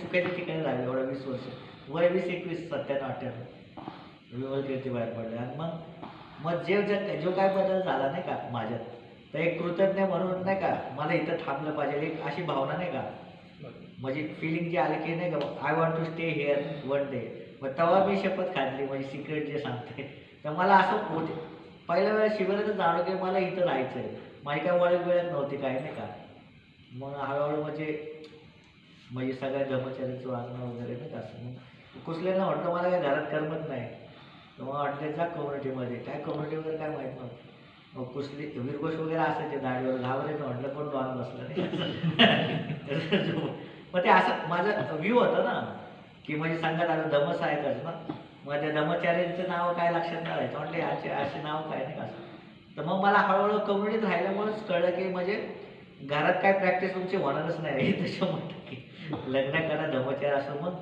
चुकायच्या ठिकाणी राहिले एवढा 20 वर्ष. वय 20-21, 97-98 विमलकीर्ती बाहेर पडले. आणि मग जो काय बदल झाला नाही का माझ्यात, तर एक कृतज्ञ म्हणून नाही का मला इथं थांबलं पाहिजे, एक अशी भावना नाही का, म्हणजे फिलिंग जी आली की नाही का I want to stay here one day. मग तेव्हा मी शपथ खाल्ली, म्हणजे सिक्रेट जे सांगते. तर मला असं होते पहिल्या वेळेस शिबिरातच जाणवलं की मला इथं राहायचं आहे. माझी काय वळख वेळत नव्हती काय नाही का. मग हळूहळू म्हणजे सगळ्या ब्रह्मचार्याचं वागणं वगैरे नाही का असं मग कुसल्यानं म्हटलं मला काय घरात करमत नाही. तर मग वाटलं जा कम्युनिटीमध्ये. काय कम्युनिटी वगैरे काय माहीत नव्हतं. मग कुसली वीरघोष वगैरे असायचे दाढीवर, घाबरायचं म्हटलं कोण डॉन बसलं नाही. मग ते असं माझं व्ह्यू होतं ना की म्हणजे सांगत आलं धमस आहेच ना. मग त्या धर्मचार्यांचं नाव काय लक्षात नाही राहायचं, म्हटलं याचे असे नाव काय नाही का असं. तर मग मला हळूहळू कम्युनिटीत राहिल्यामुळेच कळलं की म्हणजे घरात काय प्रॅक्टिस तुमची होणारच नाही. त्याच्यामुळे लग्न करा धर्मचार्य असं. मग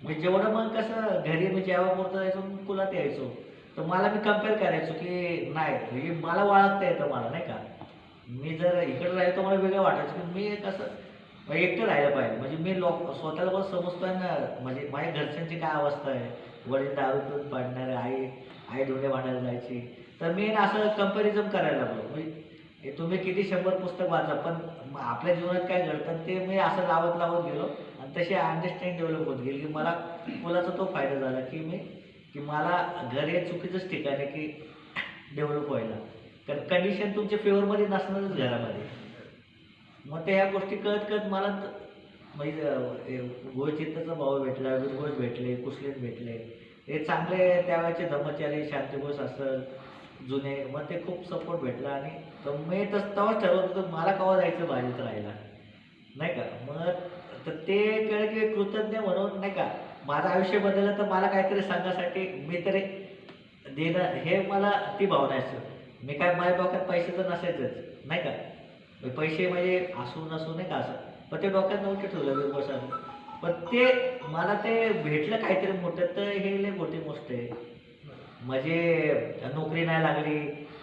मी जेवढं मग कसं घरी मी जेव्हा बोलतो जायचो कुलात यायचो, तर मला मी कम्पेअर करायचो की नाही म्हणजे मला ओळखता येतं मला नाही का. मी जर इकडे राहायचो मला वेगळं वाटायचं की मी कसं एकटं राहायला पाहिजे. म्हणजे मी स्वतःला पण समजतोय ना, म्हणजे माझ्या घरच्यांची काय अवस्था आहे. वडील दारू पिऊन पडणारे, आई धुणे भांडायला जायची. तर मी असं कंपॅरिझन करायला लागलो. म्हणजे तुम्ही किती 100 पुस्तक वाचा, पण आपल्या जीवनात काय घडतं ते मी असं लावत गेलो. आणि तशी अंडरस्टँड डेव्हलप होत गेली की मला मुलाचा तो फायदा झाला की मला घर हे चुकीचंच ठिकाण आहे की डेव्हलप व्हायला. कारण कंडिशन तुमच्या फेवरमध्ये नसणारच घरामध्ये. मग त्या ह्या गोष्टी कळत मला म्हणजे गोळचित्ताचा भाऊ भेटला, वीरघोष भेटले, कुसलेत भेटले. हे चांगले त्यावेळेचे धर्मचारी, शांतिघोष असेल जुने, मग ते खूप सपोर्ट भेटला. आणि तर मी तेव्हाच ठरवत होतो मला केव्हा जायचं भाजीत राहायला नाही का. मग तर ते कळलं की कृतज्ञ म्हणून नाही का माझं आयुष्य बदललं, तर मला काहीतरी सांगण्यासाठी मी तरी देणं हे मला ती भावना असते. मी काय माझ्या डोक्यात पैशाचं नसायचंच नाही का. पैसे म्हणजे असू नसू नाही का असं, पण ते डोक्यात नव्हते ठेवलं विमर्शाने. पण ते मला ते भेटलं काहीतरी मोठं, तर हे लय मोठी गोष्ट आहे. म्हणजे नोकरी नाही लागली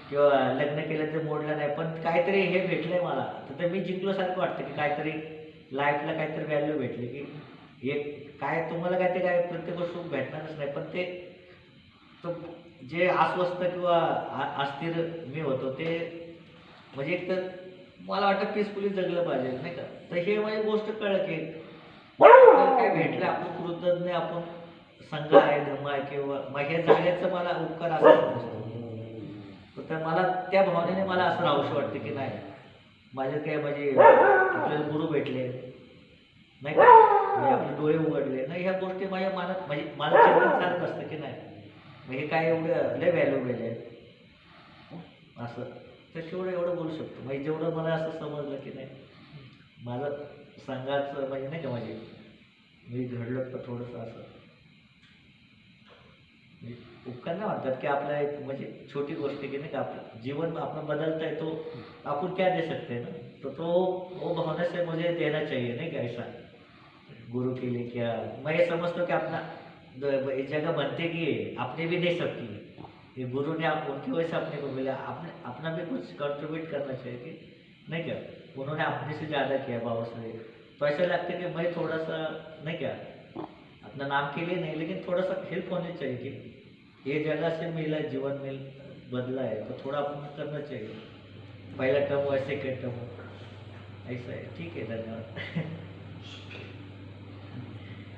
किंवा लग्न केलं तर मोडलं नाही, पण काहीतरी हे भेटलंय मला. तर ते मी जिंकल्यासारखं वाटतं की काहीतरी लाईफला काहीतरी व्हॅल्यू भेटली की एक काय तुम्हाला काय ते काय प्रत्येक गोष्ट भेटणारच नाही, पण ते जे अस्वस्थ किंवा अस्थिर मी होतो ते म्हणजे एक तर मला वाटतं पीसफुली जगलं पाहिजे नाही का. तर हे म्हणजे गोष्ट कळलं की आपल्याला काय भेटलं, आपण कृतज्ञ, आपण संघ आहे, धर्म आहे किंवा मग हे जाण्याचं मला उपकार असं समजतो. तर मला त्या भावनेने मला असं राहूशी वाटतं की नाही माझे काय म्हणजे आपल्याला गुरु भेटले नाही का, म्हणजे आपले डोळे उघडले नाही. ह्या गोष्टी माझ्या मनात म्हणजे मला चिंतन चालत असतं की नाही हे काय एवढं लय व्हॅल्युबल आहे असं. तर तेवढं एवढं बोलू शकतो. म्हणजे जेवढं मला असं समजलं की नाही माझं संघाचं म्हणजे नाही का म्हणजे मी घडलं तर थोडंसं असं उपकार नाही वाटतात की आपल्या एक म्हणजे छोटी गोष्ट की नाही का आपलं जीवन आपण बदलता है तो आपण क्या दे सकते हैं ना. तो वो भावना से मुझे देना चाहिए नहीं क्या ऐसा गुरु के लिए. क्या मैं ये समझता हूँ कि अपना इस जगह बनते कि अपने भी दे सकती है. ये गुरु ने आप उनकी वजह से अपने को मिला, आपने अपना भी कुछ कंट्रीब्यूट करना चाहिए कि नहीं क्या. उन्होंने अपने से ज़्यादा किया भाव से. तो ऐसा लगता है कि मैं थोड़ा सा नहीं क्या अपना नाम के लिए नहीं लेकिन थोड़ा सा हेल्प होनी चाहिए कि ये जगह से मिला जीवन में बदला है तो थोड़ा अपन करना चाहिए. पहला टर्म हुआ सेकेंड टर्म ऐसा है. ठीक है, धन्यवाद.